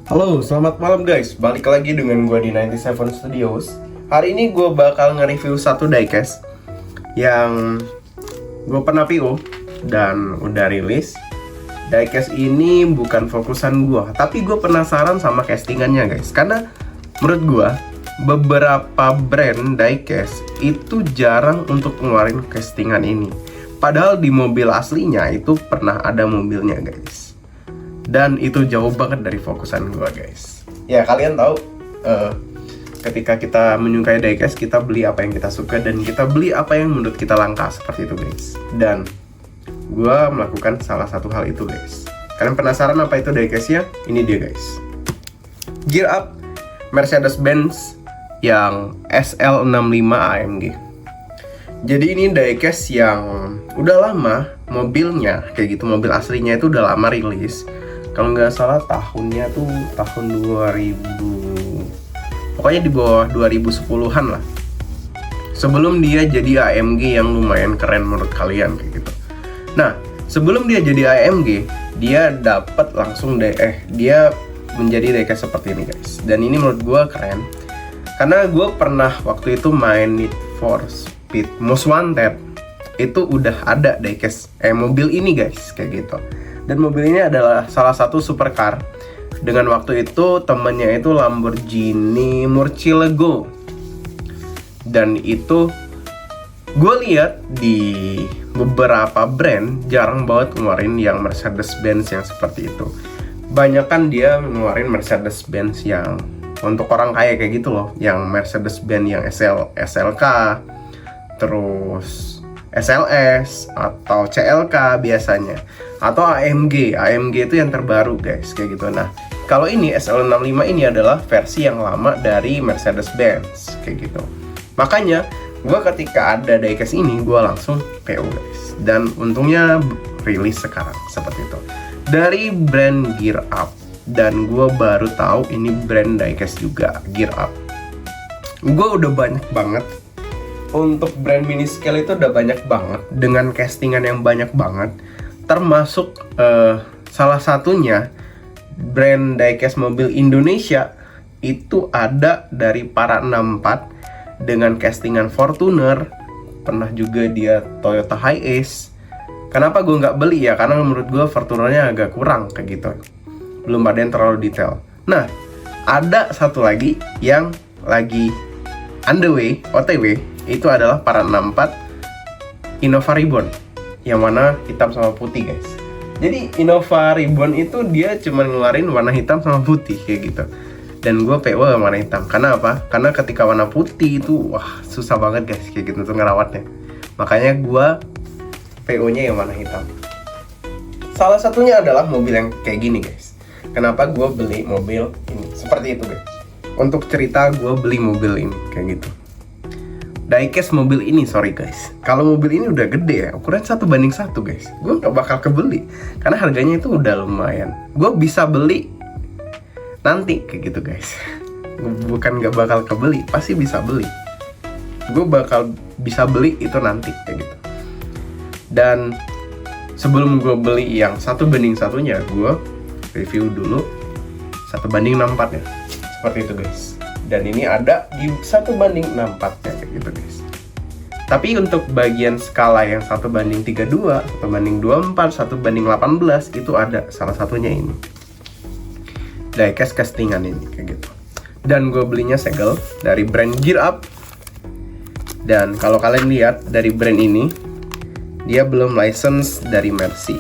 Halo, selamat malam guys. Balik lagi dengan gue di 97 Studios. Hari ini gue bakal nge-review satu diecast yang gue pernah PO dan udah rilis. Diecast ini bukan fokusan gue, tapi gue penasaran sama castingannya guys. Karena menurut gue beberapa brand diecast itu jarang untuk ngeluarin castingan ini. Padahal di mobil aslinya itu pernah ada mobilnya guys. Dan itu jauh banget dari fokusan gue guys. Ya kalian tahu ketika kita menyukai diecast, kita beli apa yang kita suka dan kita beli apa yang menurut kita langka, seperti itu guys. Dan gue melakukan salah satu hal itu guys. Kalian penasaran apa itu diecastnya? Ini dia guys. Gear Up Mercedes-Benz yang SL65 AMG. Jadi ini diecast yang udah lama mobilnya, kayak gitu, mobil aslinya itu udah lama rilis. Kalau nggak salah tahunnya tuh tahun 2000, pokoknya di bawah 2010-an lah. Sebelum dia jadi AMG yang lumayan keren menurut kalian kayak gitu. Nah, sebelum dia jadi AMG, dia dapat langsung dia menjadi diecast seperti ini guys. Dan ini menurut gue keren. Karena gue pernah waktu itu main Need for Speed Most Wanted, itu udah ada diecast mobil ini guys, kayak gitu. Dan mobil ini adalah salah satu supercar. Dengan waktu itu temennya itu Lamborghini Murcielago. Dan itu gue lihat di beberapa brand jarang banget ngeluarin yang Mercedes-Benz yang seperti itu. Banyakan dia ngeluarin Mercedes-Benz yang untuk orang kaya kayak gitu loh. Yang Mercedes-Benz yang SLK, terus SLS atau CLK biasanya, atau AMG itu yang terbaru guys, kayak gitu. Nah, kalau ini SL65 ini adalah versi yang lama dari Mercedes-Benz kayak gitu. Makanya gue ketika ada diecast ini gue langsung PO guys. Dan untungnya rilis sekarang seperti itu dari brand Gear Up. Dan gue baru tahu ini brand diecast juga, Gear Up. Gue udah banyak banget untuk brand mini scale, itu udah banyak banget dengan castingan yang banyak banget, termasuk salah satunya brand diecast mobil Indonesia itu ada dari para 64 dengan castingan Fortuner, pernah juga dia Toyota Hiace. Kenapa gue nggak beli ya? Karena menurut gue Fortunernya agak kurang kayak gitu, belum ada yang terlalu detail. Nah, ada satu lagi yang lagi on the way, OTW, itu adalah para 64 Innova Reborn yang warna hitam sama putih guys. Jadi Innova Reborn itu dia cuma ngeluarin warna hitam sama putih kayak gitu. Dan gue PO warna hitam. Karena apa? Karena ketika warna putih itu wah susah banget guys kayak gitu untuk ngerawatnya. Makanya gue PO-nya yang warna hitam. Salah satunya adalah mobil yang kayak gini guys. Kenapa gue beli mobil ini? Seperti itu guys. Untuk cerita gue beli mobil ini kayak gitu. Diecast mobil ini, sorry guys, kalau mobil ini udah gede ya, ukuran 1:1 guys, gue gak bakal kebeli karena harganya itu udah lumayan. Gue bisa beli nanti kayak gitu guys. Bukan gak bakal kebeli, pasti bisa beli. Gue bakal bisa beli itu nanti kayak gitu. Dan sebelum gue beli yang 1:1-nya, gue review dulu 1:64 ya, seperti itu guys. Dan ini ada di 1:64 nya kayak gitu guys. Tapi untuk bagian skala yang 1:32, 1:24, 1:18 itu ada salah satunya ini. Diecast castingan ini kayak gitu. Dan gue belinya segel dari brand Gear Up. Dan kalau kalian lihat dari brand ini, dia belum license dari Mercy.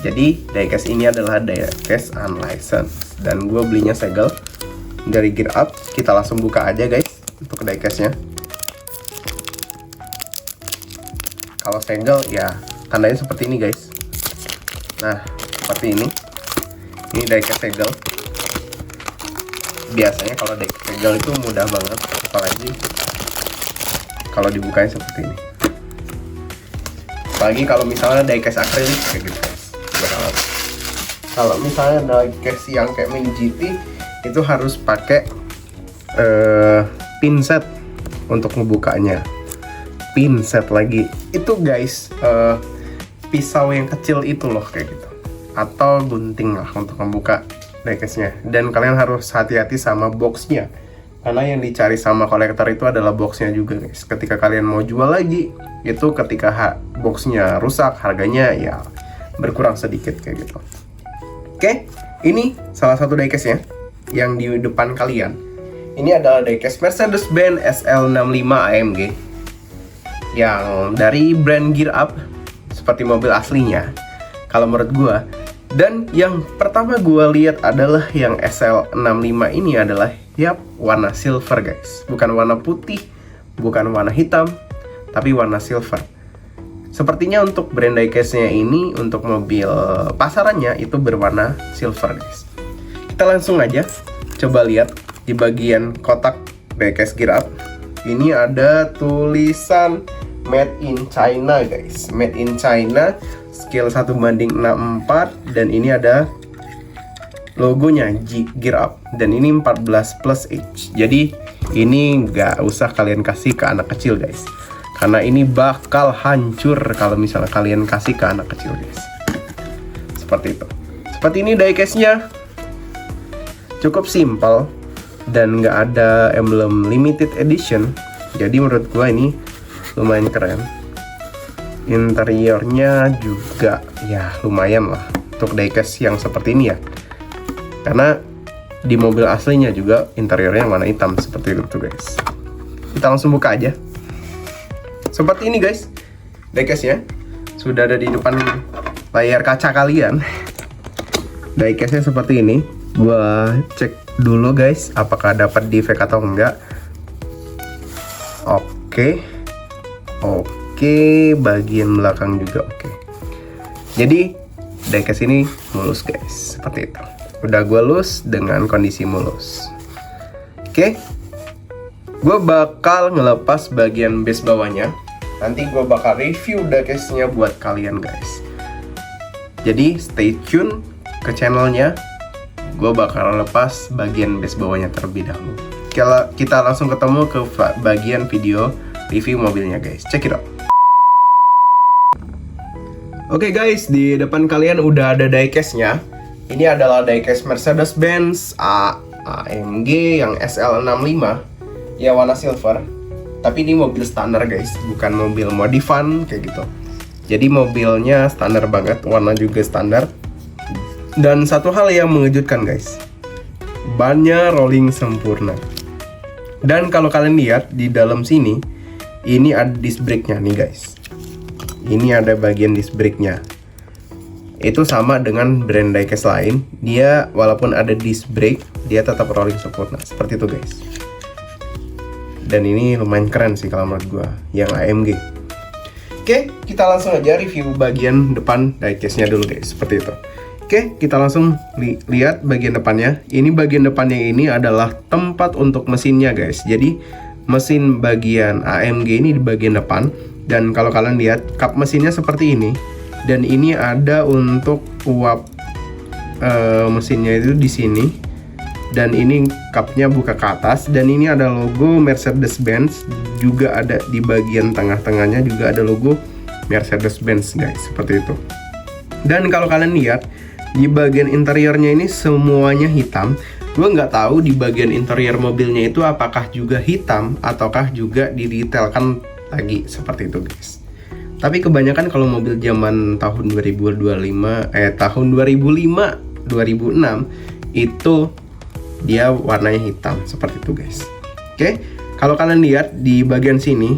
Jadi diecast ini adalah diecast unlicensed. Dan gue belinya segel dari Gear Up. Kita langsung buka aja guys untuk diecastnya. Kalau segel ya tandanya seperti ini guys. Nah seperti ini diecast segel. Biasanya kalau diecast segel itu mudah banget, apalagi kalau dibukanya seperti ini. Apalagi kalau misalnya diecast akrilik kayak gitu guys. Kalau misalnya diecast yang kayak Mini GT itu harus pakai pinset untuk ngebukanya. Pinset lagi itu guys, pisau yang kecil itu loh kayak gitu, atau gunting lah untuk membuka diecastnya. Dan kalian harus hati-hati sama boxnya, karena yang dicari sama kolektor itu adalah boxnya juga guys. Ketika kalian mau jual lagi, itu ketika boxnya rusak, harganya ya berkurang sedikit kayak gitu. Oke, ini salah satu diecastnya yang di depan kalian. Ini adalah diecast Mercedes-Benz SL65 AMG yang dari brand Gear Up, seperti mobil aslinya kalau menurut gua. Dan yang pertama gua lihat adalah yang SL65 ini adalah warna silver guys, bukan warna putih, bukan warna hitam, tapi warna silver. Sepertinya untuk brand diecastnya ini, untuk mobil pasarannya itu berwarna silver guys. Kita langsung aja coba lihat di bagian kotak diecast Gear Up. Ini ada tulisan Made in China guys, Made in China, scale 1:64, dan ini ada logonya Gear Up, dan ini 14+H. Jadi ini nggak usah kalian kasih ke anak kecil guys, karena ini bakal hancur kalau misalnya kalian kasih ke anak kecil guys. Seperti itu. Seperti ini diecastnya, cukup simple dan nggak ada emblem limited edition. Jadi menurut gua ini lumayan keren. Interiornya juga ya lumayan lah untuk diecast yang seperti ini ya, karena di mobil aslinya juga interiornya warna hitam seperti itu guys. Kita langsung buka aja. Seperti ini guys, diecastnya sudah ada di depan layar kaca kalian. Diecastnya seperti ini. Gua cek dulu guys, apakah dapat defect atau enggak. Oke, bagian belakang juga oke. Jadi diecast ini mulus guys, seperti itu. Udah gue lus dengan kondisi mulus. Oke, gue bakal ngelepas bagian base bawahnya. Nanti gue bakal review diecastnya buat kalian guys. Jadi stay tune ke channelnya. Gue bakal lepas bagian base bawahnya terlebih dahulu. Kita langsung ketemu ke bagian video review mobilnya guys. Check it out. Oke guys, di depan kalian udah ada diecastnya. Ini adalah diecast Mercedes-Benz AMG yang SL65, ya warna silver. Tapi ini mobil standar guys, bukan mobil modifan kayak gitu. Jadi mobilnya standar banget, warna juga standar. Dan satu hal yang mengejutkan guys, bannya rolling sempurna. Dan kalau kalian lihat di dalam sini, ini ada disc brake-nya nih guys. Ini ada bagian disc brake-nya. Itu sama dengan brand diecast lain. Dia walaupun ada disc brake, dia tetap rolling sempurna. Seperti itu guys. Dan ini lumayan keren sih kalau menurut gua, yang AMG. Oke, kita langsung aja review bagian depan diecast-nya dulu guys. Seperti itu. Oke, kita langsung lihat bagian depannya. Ini bagian depannya ini adalah tempat untuk mesinnya guys. Jadi mesin bagian AMG ini di bagian depan. Dan kalau kalian lihat kap mesinnya seperti ini. Dan ini ada untuk uap mesinnya itu di sini. Dan ini kapnya buka ke atas. Dan ini ada logo Mercedes-Benz. Juga ada di bagian tengah-tengahnya juga ada logo Mercedes-Benz guys. Seperti itu. Dan kalau kalian lihat di bagian interiornya ini semuanya hitam. Gue nggak tahu di bagian interior mobilnya itu apakah juga hitam ataukah juga didetailkan lagi seperti itu guys. Tapi kebanyakan kalau mobil zaman tahun 2005 2006 itu dia warnanya hitam seperti itu guys. Oke, kalau kalian lihat di bagian sini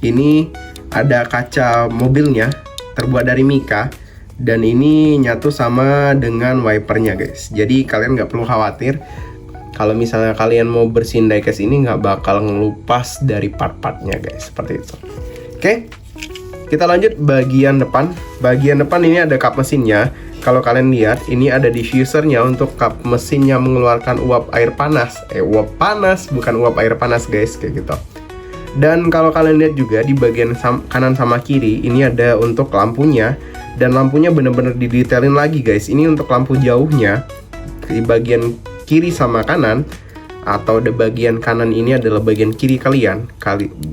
ini ada kaca mobilnya terbuat dari mika. Dan ini nyatu sama dengan wipernya guys. Jadi kalian nggak perlu khawatir kalau misalnya kalian mau bersihin diecast ini nggak bakal ngelupas dari part-partnya guys. Seperti itu. Oke, kita lanjut bagian depan. Bagian depan ini ada kap mesinnya. Kalau kalian lihat ini ada diffusernya untuk kap mesinnya mengeluarkan uap air panas. Uap panas bukan uap air panas guys, kayak gitu. Dan kalau kalian lihat juga di bagian kanan sama kiri ini ada untuk lampunya. Dan lampunya bener-bener didetailin lagi guys. Ini untuk lampu jauhnya di bagian kiri sama kanan, atau di bagian kanan ini adalah bagian kiri kalian,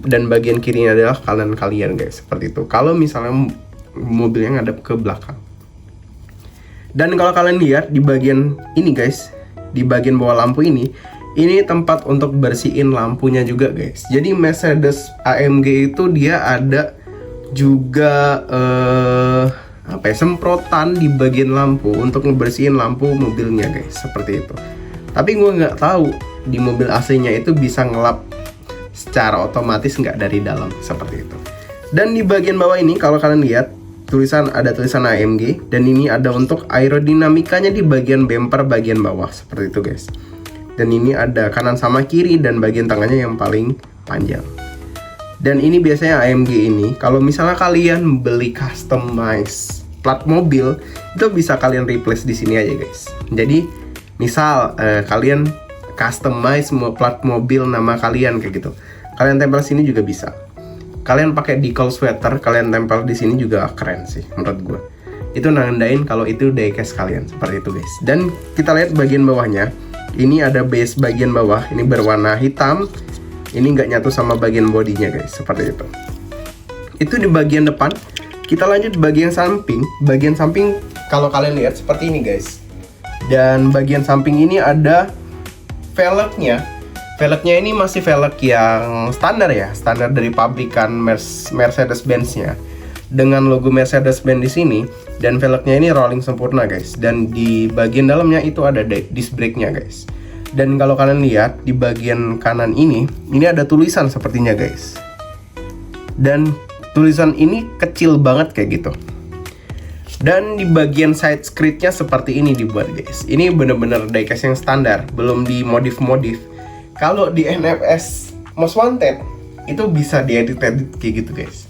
dan bagian kiri ini adalah kanan kalian guys. Seperti itu. Kalau misalnya mobilnya ngadep ke belakang. Dan kalau kalian lihat di bagian ini guys, di bagian bawah lampu ini tempat untuk bersihin lampunya juga guys. Jadi Mercedes AMG itu dia ada juga semprotan di bagian lampu untuk ngebersihin lampu mobilnya guys, seperti itu. Tapi gue nggak tahu di mobil aslinya itu bisa ngelap secara otomatis nggak dari dalam, seperti itu. Dan di bagian bawah ini kalau kalian lihat ada tulisan AMG, dan ini ada untuk aerodinamikanya di bagian bumper bagian bawah, seperti itu guys. Dan ini ada kanan sama kiri dan bagian tengahnya yang paling panjang. Dan ini biasanya AMG ini kalau misalnya kalian beli customize plat mobil, itu bisa kalian replace di sini aja guys. Jadi misal kalian customize plat mobil nama kalian kayak gitu, kalian tempel sini juga bisa. Kalian pakai decal sweater, kalian tempel di sini juga keren sih menurut gue. Itu nandain kalau itu diecast kalian, seperti itu guys. Dan kita lihat bagian bawahnya, ini ada base bagian bawah, ini berwarna hitam. Ini nggak nyatu sama bagian bodinya guys, seperti itu. Itu di bagian depan. Kita lanjut bagian samping. Bagian samping kalau kalian lihat seperti ini guys. Dan bagian samping ini ada velgnya. Velgnya ini masih velg yang standar ya, standar dari pabrikan Mercedes-Benz-nya, dengan logo Mercedes-Benz di sini. Dan velgnya ini rolling sempurna guys. Dan di bagian dalamnya itu ada disc brake-nya guys. Dan kalau kalian lihat di bagian kanan ini ada tulisan sepertinya guys. Dan tulisan ini kecil banget kayak gitu. Dan di bagian side skirt-nya seperti ini dibuat guys. Ini bener-bener diecast yang standar, belum dimodif-modif. Kalau di NFS Most Wanted itu bisa diedit-edit kayak gitu guys.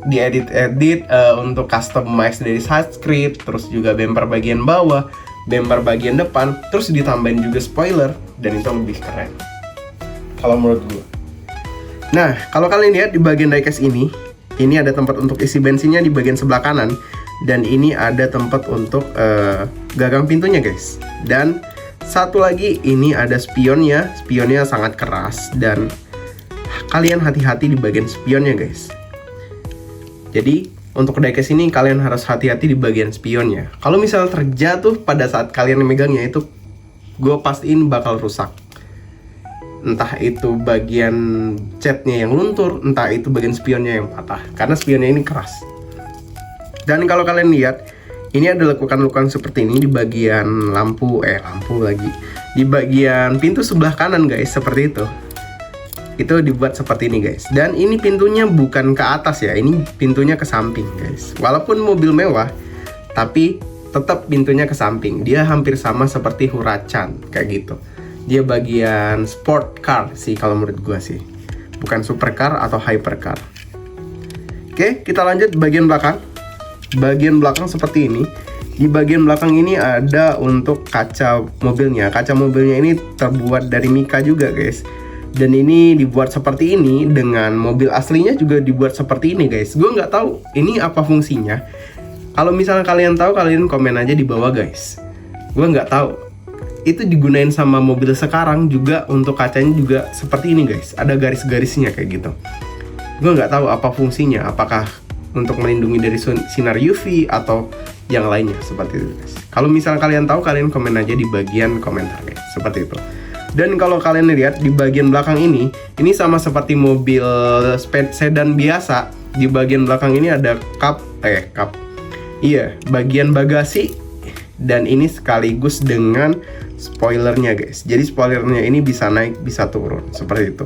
Diedit-edit untuk customize dari side skirt, terus juga bumper bagian bawah, bumper bagian depan, terus ditambahin juga spoiler, dan itu lebih keren kalau menurut gue. Nah, kalau kalian lihat di bagian diecast ini ada tempat untuk isi bensinnya di bagian sebelah kanan, dan ini ada tempat untuk gagang pintunya guys. Dan satu lagi, ini ada spionnya sangat keras, dan kalian hati-hati di bagian spionnya guys. Jadi untuk diecast ini kalian harus hati-hati di bagian spionnya. Kalau misalnya terjatuh pada saat kalian memegangnya, itu gue pastiin bakal rusak. Entah itu bagian catnya yang luntur, entah itu bagian spionnya yang patah, karena spionnya ini keras. Dan kalau kalian lihat, ini ada lekukan-lekukan seperti ini di bagian lampu lagi. Di bagian pintu sebelah kanan guys, seperti itu. Itu dibuat seperti ini guys. Dan ini pintunya bukan ke atas ya, ini pintunya ke samping guys. Walaupun mobil mewah, tapi tetap pintunya ke samping. Dia hampir sama seperti Huracan kayak gitu. Dia bagian sport car sih kalau menurut gua sih, bukan supercar atau hypercar. Oke, kita lanjut bagian belakang. Bagian belakang seperti ini. Di bagian belakang ini ada untuk kaca mobilnya. Kaca mobilnya ini terbuat dari mika juga guys. Dan ini dibuat seperti ini, dengan mobil aslinya juga dibuat seperti ini guys. Gue nggak tahu ini apa fungsinya. Kalau misalnya kalian tahu, kalian komen aja di bawah guys. Gue nggak tahu. Itu digunain sama mobil sekarang juga, untuk kacanya juga seperti ini guys. Ada garis-garisnya kayak gitu. Gue nggak tahu apa fungsinya. Apakah untuk melindungi dari sinar UV atau yang lainnya, seperti itu guys. Kalau misalnya kalian tahu, kalian komen aja di bagian komentar guys, seperti itu. Dan kalau kalian lihat di bagian belakang ini sama seperti mobil sedan biasa. Di bagian belakang ini ada bagian bagasi, dan ini sekaligus dengan spoilernya guys. Jadi spoilernya ini bisa naik, bisa turun, seperti itu.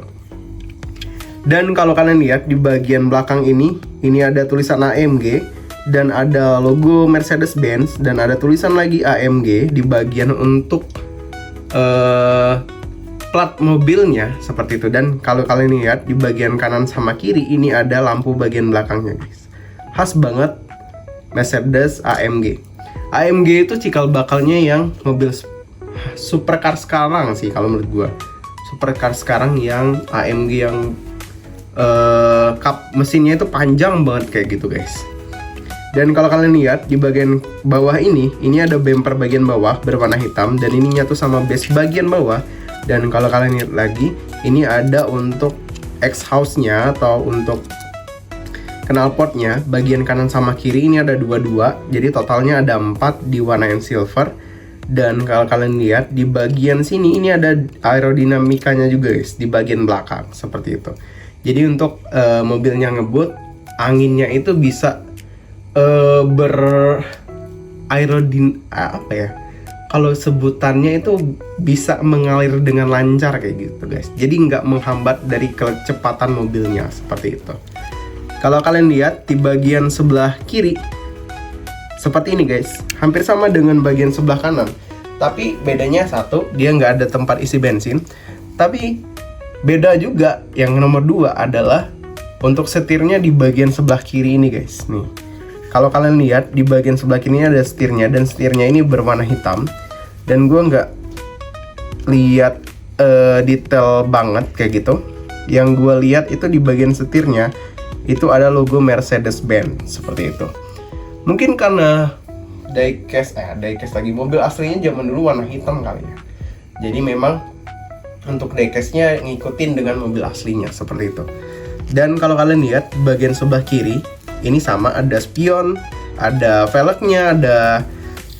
Dan kalau kalian lihat di bagian belakang ini ada tulisan AMG, dan ada logo Mercedes-Benz, dan ada tulisan lagi AMG di bagian untuk plat mobilnya, seperti itu. Dan kalau kalian lihat di bagian kanan sama kiri ini ada lampu bagian belakangnya guys. Khas banget Mercedes AMG. AMG itu cikal bakalnya yang mobil supercar sekarang sih kalau menurut gua. Supercar sekarang yang AMG yang kap mesinnya itu panjang banget kayak gitu guys. Dan kalau kalian lihat di bagian bawah ini ada bumper bagian bawah berwarna hitam, dan ini nyatu sama base bagian bawah. Dan kalau kalian lihat lagi, ini ada untuk exhaust-nya atau untuk knalpotnya bagian kanan sama kiri ini ada dua, jadi totalnya ada 4 diwarnain silver. Dan kalau kalian lihat di bagian sini ini ada aerodinamikanya juga guys, di bagian belakang seperti itu. Jadi untuk mobilnya ngebut, anginnya itu bisa apa ya? Kalau sebutannya itu bisa mengalir dengan lancar kayak gitu guys. Jadi nggak menghambat dari kecepatan mobilnya seperti itu. Kalau kalian lihat di bagian sebelah kiri seperti ini guys, hampir sama dengan bagian sebelah kanan. Tapi bedanya satu, dia nggak ada tempat isi bensin. Tapi beda juga yang nomor 2 adalah untuk setirnya di bagian sebelah kiri ini guys. Nih, kalau kalian lihat di bagian sebelah kiri ini ada setirnya, dan setirnya ini berwarna hitam. Dan gue nggak lihat detail banget kayak gitu. Yang gue lihat itu di bagian setirnya itu ada logo Mercedes-Benz seperti itu. Mungkin karena diecast lagi, mobil aslinya zaman dulu warna hitam kali ya. Jadi memang untuk diecastnya ngikutin dengan mobil aslinya seperti itu. Dan kalau kalian lihat bagian sebelah kiri ini sama, ada spion, ada velgnya, ada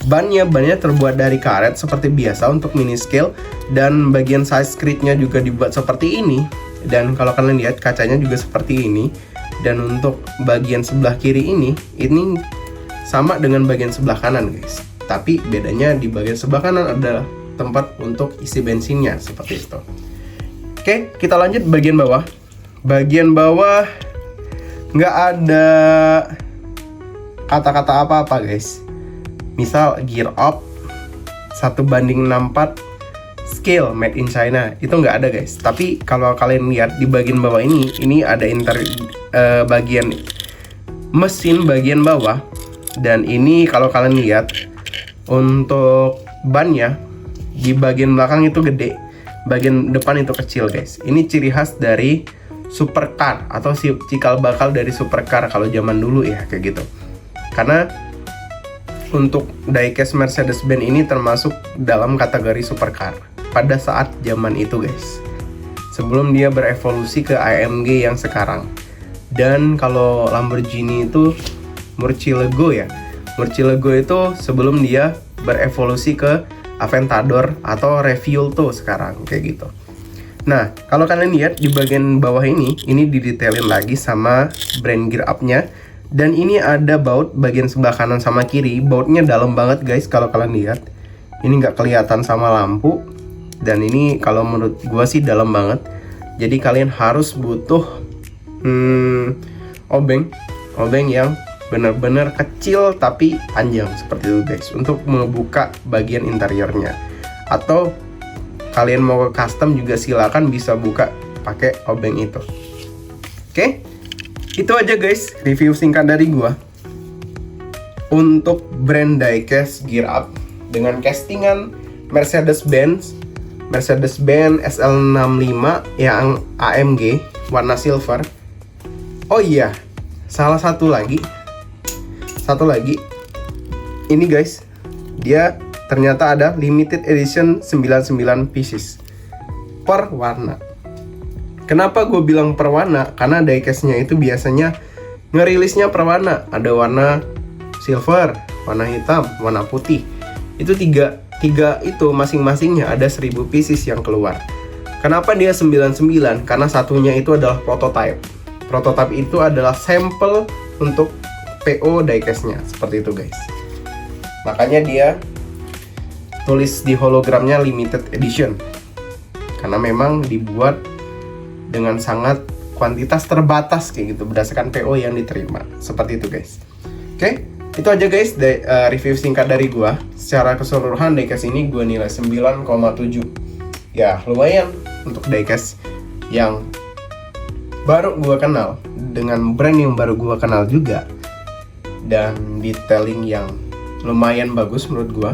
bannya terbuat dari karet seperti biasa untuk mini scale, dan bagian side skirtnya juga dibuat seperti ini. Dan kalau kalian lihat kacanya juga seperti ini. Dan untuk bagian sebelah kiri ini sama dengan bagian sebelah kanan guys. Tapi bedanya di bagian sebelah kanan adalah tempat untuk isi bensinnya seperti itu. Oke, kita lanjut bagian bawah. Bagian bawah nggak ada kata-kata apa-apa guys. Misal gear up 1:64 scale made in China, itu nggak ada guys. Tapi kalau kalian lihat di bagian bawah ini ada bagian mesin bagian bawah. Dan ini kalau kalian lihat untuk bannya di bagian belakang itu gede, bagian depan itu kecil guys. Ini ciri khas dari supercar atau cikal bakal dari supercar kalau zaman dulu ya kayak gitu. Karena untuk diecast Mercedes-Benz ini termasuk dalam kategori supercar pada saat zaman itu guys. Sebelum dia berevolusi ke AMG yang sekarang. Dan kalau Lamborghini itu Murcielago ya. Murcielago itu sebelum dia berevolusi ke Aventador atau Revuelto sekarang kayak gitu. Nah, kalau kalian lihat di bagian bawah ini didetailin lagi sama brand gear up-nya. Dan ini ada baut bagian sebelah kanan sama kiri. Bautnya dalam banget guys kalau kalian lihat. Ini nggak kelihatan sama lampu. Dan ini kalau menurut gua sih dalam banget. Jadi kalian harus butuh obeng yang benar-benar kecil tapi panjang seperti itu guys, untuk membuka bagian interiornya. Atau kalian mau ke custom juga silakan bisa buka pakai obeng itu. Oke, itu aja guys review singkat dari gua untuk brand diecast gear up dengan castingan Mercedes-Benz SL65 yang AMG warna silver. Oh iya, satu lagi ini guys, dia ternyata ada limited edition 99 pieces per warna. Kenapa gue bilang per warna? Karena diecastnya itu biasanya ngerilisnya per warna. Ada warna silver, warna hitam, warna putih. Itu tiga itu masing-masingnya ada 1000 pieces yang keluar. Kenapa dia 99? Karena satunya itu adalah prototype. Prototype itu adalah sampel untuk PO diecastnya seperti itu guys. Makanya dia tulis di hologramnya limited edition, karena memang dibuat dengan sangat kuantitas terbatas kayak gitu berdasarkan PO yang diterima seperti itu guys. Oke, itu aja guys review singkat dari gua. Secara keseluruhan diecast ini gua nilai 9,7. Ya lumayan untuk diecast yang baru gua kenal, dengan brand yang baru gua kenal juga, dan detailing yang lumayan bagus menurut gua.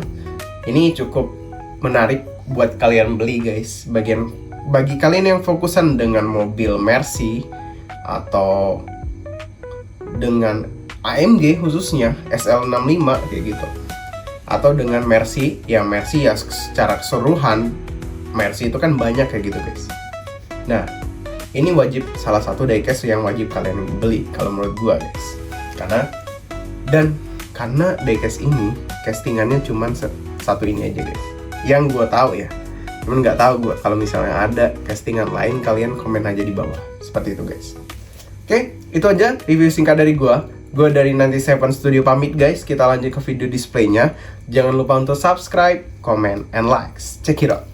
Ini cukup menarik buat kalian beli guys. Bagi kalian yang fokusan dengan mobil Mercy atau dengan AMG khususnya SL65 kayak gitu, atau dengan Mercy ya secara keseluruhan Mercy itu kan banyak kayak gitu guys. Nah, ini wajib, salah satu diecast yang wajib kalian beli kalau menurut gua guys. Karena diecast ini castingannya cuman satu ini aja guys, yang gua tahu ya. Cuman nggak tahu gua kalau misalnya ada castingan lain, kalian komen aja di bawah. Seperti itu guys. Oke, itu aja review singkat dari gua. Gua dari Nanti Seven Studio pamit guys. Kita lanjut ke video displaynya. Jangan lupa untuk subscribe, comment, and likes. Check it out.